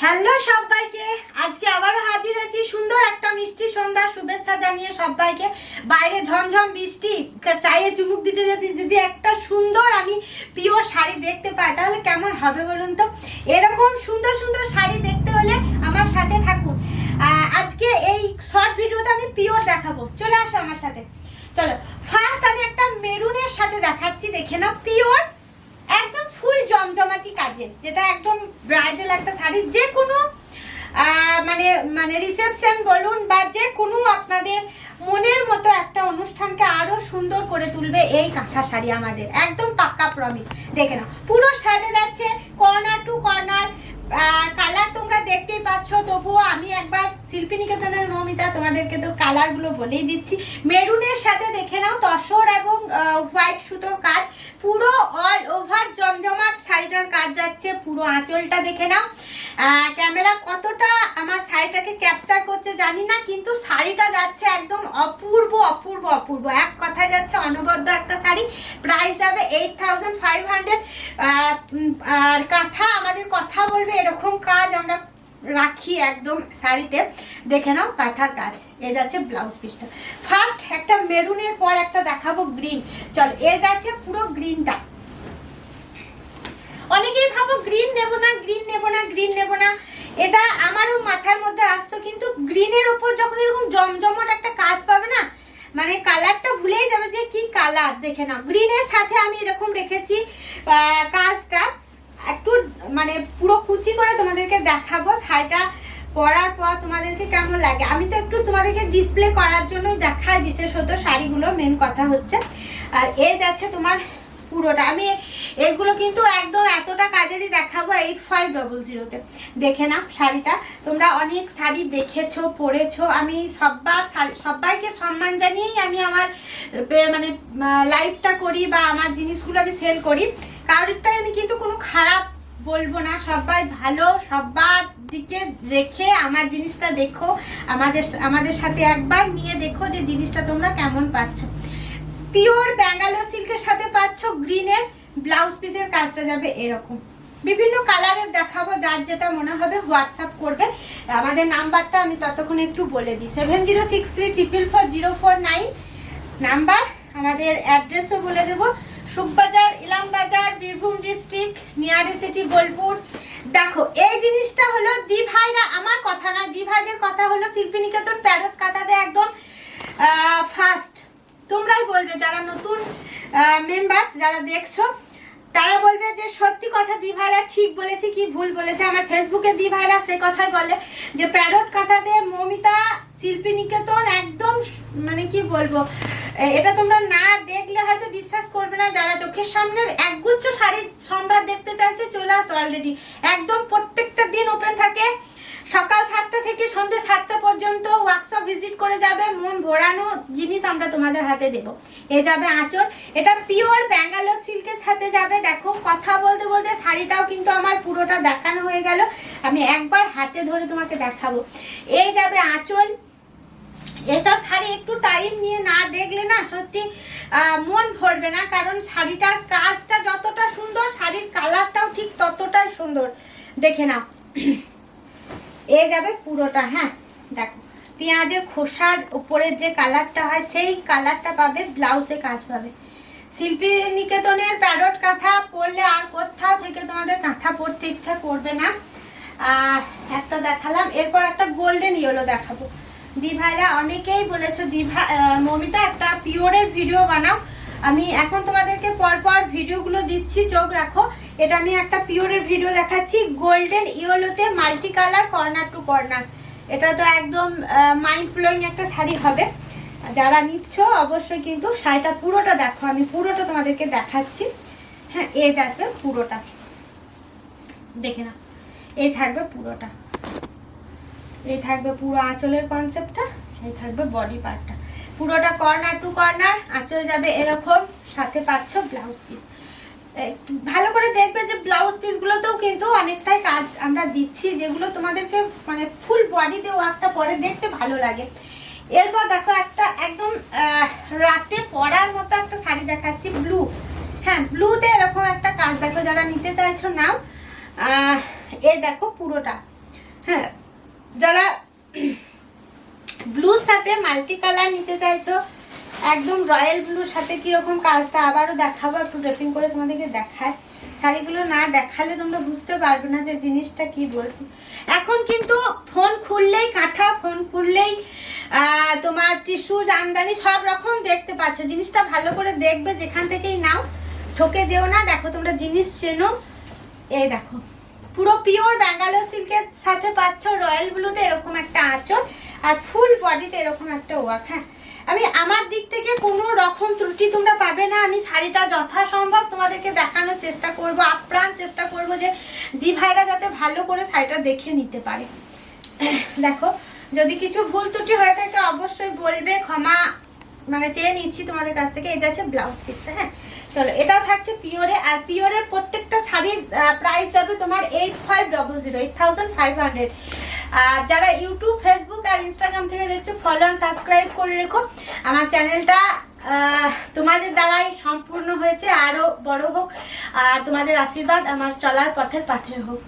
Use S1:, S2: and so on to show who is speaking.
S1: Hello সবাইকে, আজকে আবারও হাজির হয়েছি সুন্দর একটা মিষ্টি সন্ধ্যা শুভেচ্ছা জানিয়ে সবাইকে। বাইরে ঝমঝম বৃষ্টি, চায়ে চুমুক দিতে যেতে যদি একটা সুন্দর আমি পিওর শাড়ি দেখতে পাই তাহলে কেমন হবে বলুন তো। এরকম সুন্দর সুন্দর শাড়ি দেখতে হলে আমার সাথে থাকুন। আজকে এই শর্ট ভিডিওতে আমি পিওর দেখাবো, চলে আসো আমার সাথে। চলো, ফার্স্ট আমি একটা মেরুনের সাথে দেখাচ্ছি, দেখে নাও। পিওর একদম ফুল জমজমাটি কাজের, যেটা একদম ব্রাইডাল একটা শাড়ি, যে কোনো মানে মানে রিসেপশন বলুন বা যে কোনো আপনাদের মনের মতো একটা অনুষ্ঠানকে আরো সুন্দর করে তুলবে এই কাঁথা শাড়ি আমাদের, একদম পাক্কা প্রমিস। দেখে নাও, পুরো শাড়ি যাচ্ছে কর্নার টু কর্নার। কালার তোমরা দেখতেই পাচ্ছ, তবুও আমি একবার শিল্পী নিকেতনের মৌমিতা তোমাদেরকে তো কালারগুলো বলেই দিচ্ছি। মেরুনের সাথে দেখে নাও তসর এবং হোয়াইট সুতোর কাজ, পুরো অল ওভার জমজমাট শাড়িটার কাজ যাচ্ছে। পুরো আঁচলটা দেখে নাও। ক্যামেরা কতটা আমার শাড়িটাকে ক্যাপচার করছে জানি না, কিন্তু শাড়িটা যাচ্ছে একদম অপূর্ব অপূর্ব অপূর্ব, এক কথায় যাচ্ছে অনবদ্য একটা শাড়ি। প্রাইস যাবে 8500। আর কাঁথা আমাদের কথা বলবে এরকম কাজ আমরা রাখি একদম শাড়িতে। দেখে নাও কাঁথার কাজ, এ যাচ্ছে ব্লাউজ পিসটা। ফার্স্ট একটা মেরুনের পর একটা দেখাবো গ্রিন। চল, এ যাচ্ছে পুরো গ্রিনটা। অনেকেই ভাবো গ্রিন নেব না, গ্রিন নেব না, গ্রিন নেব না, এটা আমারও মাথার মধ্যে আসতো, কিন্তু গ্রিনের উপর যখন এরকম জমজমট একটা কাজ পাবে না, মানে কালারটা ভুলেই যাবে যে কি কালার। দেখে নাও, গ্রিনের সাথে আমি এরকম রেখেছি কাজটা একটু, মানে পুরো কুচি করে তোমাদেরকে দেখাবো শাড়িটা পরার পর তোমাদেরকে কেমন লাগে। আমি তো একটু তোমাদেরকে ডিসপ্লে করার জন্যই দেখাই বিশেষত শাড়িগুলো, মেন কথা হচ্ছে। আর এ যাচ্ছে তোমার পুরোটা, আমি এগুলো কিন্তু একদম এতটা কাজেরই দেখাবো 8500-তে। দেখে নাও শাড়িটা, তোমরা অনেক শাড়ি দেখেছো পরেছো, আমি সবাইকে সম্মান জানিয়েই আমি আমার মানে লাইভটা করি বা আমার জিনিসগুলো আমি সেল করি। কারোরটাই আমি কিন্তু কোনো খারাপ বলবো না, সবাই ভালো, সবার দিকে রেখে আমার জিনিসটা দেখো, আমাদের সাথে একবার নিয়ে দেখো যে জিনিসটা তোমরা কেমন পাচ্ছ। পিওর ব্যাঙ্গালোর সিল্কের সাথে পাচ্ছ গ্রিনের ব্লাউজ পিসের কাজটা যাবে এরকম। বিভিন্ন কালারের দেখাবো, যার যেটা মনে হবে হোয়াটসঅ্যাপ করবে। আমাদের নাম্বারটা আমি ততক্ষণ একটু বলে দিই, 7063444049 নাম্বার। আমাদের অ্যাড্রেসও বলে দেবো, সুখবাজার, ইলামবাজার, বীরভূম ডিস্ট্রিক্ট, নিয়ারে সিটি, বোলপুর। দেখো, এই জিনিসটা হলো দি ভাইরা, আমার কথা না, দি ভাইদের কথা হলো শিল্পী নিকেতন প্যারট কাঁথাতে একদম ফার্স্ট। তোমরাই বলবে যারা নতুন মেম্বার্স যারা দেখছো, তারা বলবে যে সত্যি কথা দি ভাইরা ঠিক বলেছে কি ভুল বলেছে। আমার ফেসবুকে দি ভাইরা সে কথাই বলে যে প্যারট কাঁথাতে মৌমিতা শিল্পী নিকেতন একদম, মানে কি বলবো, এটা তোমরা না দেখলে হয়তো বিশ্বাস করবে না। যারা চোখের সামনে একগুচ্ছ শাড়ির সম্ভার দেখতে চাইছে, চলে আসো। অলরেডি একদম প্রত্যেকটা দিন ওপেন থাকে, সকাল 7টা থেকে সন্ধ্যে 7টা পর্যন্ত ওয়ার্কশপ ভিজিট করে যাবে। মন ভরানো জিনিস আমরা তোমাদের হাতে দেব। এ যাবে আঁচল, এটা পিওর ব্যাঙ্গালোর সিল্কের সাথে যাবে। দেখো, কথা বলতে বলতে শাড়িটাও কিন্তু আমার পুরোটা দেখানো হয়ে গেল, আমি একবার হাতে ধরে তোমাকে দেখাবো। এই যাবে আঁচল। এসব শাড়ি একটু টাইম নিয়ে না দেখলে না সত্যি মন ভরবে না, কারণ শাড়িটার কাজটা যতটা সুন্দর, শাড়ির কালারটাও ঠিক ততটাই সুন্দর। দেখে নাও, এ যাবে পুরোটা। হ্যাঁ দেখো, পেঁয়াজের খোসার উপরের যে কালারটা হয় সেই কালারটা পাবে, ব্লাউজে কাজ পাবে। শিল্পী নিকেতনের প্যারট কাঁথা পরলে আর কোথাও থেকে তোমাদের কাঁথা পরতে ইচ্ছা করবে না। একটা দেখালাম, এরপর একটা গোল্ডেন ইয়েলো দেখাবো। দি ভাইরা অনেকেই বলেছো মৌমিতা একটা পিওরের ভিডিও বানাও। আমি এখন তোমাদেরকে পরপর ভিডিওগুলো দিচ্ছি, চোখ রাখো। এটা আমি একটা পিওরের ভিডিও দেখাচ্ছি, গোল্ডেন ইয়েলোতে multi colour, corner to corner. এটা তো একদম মাইন্ড ব্লোয়িং একটা শাড়ি হবে। যারা নিচ্ছ অবশ্যই কিন্তু শাড়িটা পুরোটা দেখো, আমি পুরোটা তোমাদেরকে দেখাচ্ছি। হ্যাঁ, এ যাবে পুরোটা, দেখে না, এই থাকবে পুরোটা, এই থাকবে পুরো আঁচলের কনসেপ্টটা, এই থাকবে বডি পার্টটা, পুরোটা কর্নার টু কর্নার। আঁচল যাবে এরকম, সাথে পাচ্ছ ব্লাউজ পিস। ভালো করে দেখবে যে ব্লাউজ পিসগুলোতেও কিন্তু অনেকটাই কাজ আমরা দিচ্ছি, যেগুলো তোমাদেরকে মানে ফুল বডিতে ওয়ার্কটা পরে দেখতে ভালো লাগে। এরপর দেখো একটা একদম রাতে পরার মতো একটা শাড়ি দেখাচ্ছি, ব্লু। হ্যাঁ, ব্লুতে এরকম একটা কাজ দেখো, যারা নিতে চাইছো নাও। এ দেখো পুরোটা হ্যাঁ, যারা ব্লুর সাথে মাল্টি কালার নিতে চাইছো, একদম রয়্যাল ব্লুর সাথে কিরকম কাজটা আবারও দেখাবো, একটু ড্রেপিং করে তোমাদেরকে দেখায়। শাড়িগুলো না দেখালে তোমরা বুঝতে পারবে না যে জিনিসটা কি বলছি। এখন কিন্তু ফোন খুললেই কাঁথা, ফোন খুললেই তোমার টিস্যু, জামদানি সব রকম দেখতে পাচ্ছ। জিনিসটা ভালো করে দেখবে, যেখান থেকেই নাও ঠকে যেও না। দেখো তোমরা জিনিস চেনো, এই দেখো পুরো পিওর ব্যাঙ্গালোর সিল্কের সাথে পাচ্ছ রয়্যাল ব্লুতে এরকম একটা আঁচল, আর ফুল বডিতে এরকম একটা ওয়ার্ক। হ্যাঁ, আমি আমার দিক থেকে কোনো রকম ত্রুটি তোমরা পাবে না। আমি শাড়িটা যথাসম্ভব তোমাদেরকে দেখানোর চেষ্টা করব, আপ্রাণ চেষ্টা করব যে দি ভাইরা যাতে ভালো করে শাড়িটা দেখে নিতে পারে। দেখো, যদি কিছু ভুল ত্রুটি হয়ে থাকে অবশ্যই বলবে, ক্ষমা মানে চেয়ে নিচ্ছি তোমাদের কাছ থেকে। এই যাচ্ছে ব্লাউজ পিসটা। হ্যাঁ, চলো, এটাও থাকছে পিওরে। আর পিওরের প্রত্যেকটা শাড়ির প্রাইস যাবে তোমার 8500, 8500। আর যারা ইউটিউব, ফেসবুক আর ইনস্টাগ্রাম থেকে দেখছো, ফলো আর সাবস্ক্রাইব করে রেখো। আমার চ্যানেলটা তোমাদের দ্বারাই সম্পূর্ণ হয়েছে, আরো বড় হোক। আর তোমাদের আশীর্বাদ আমার চলার পথের পাথে হোক।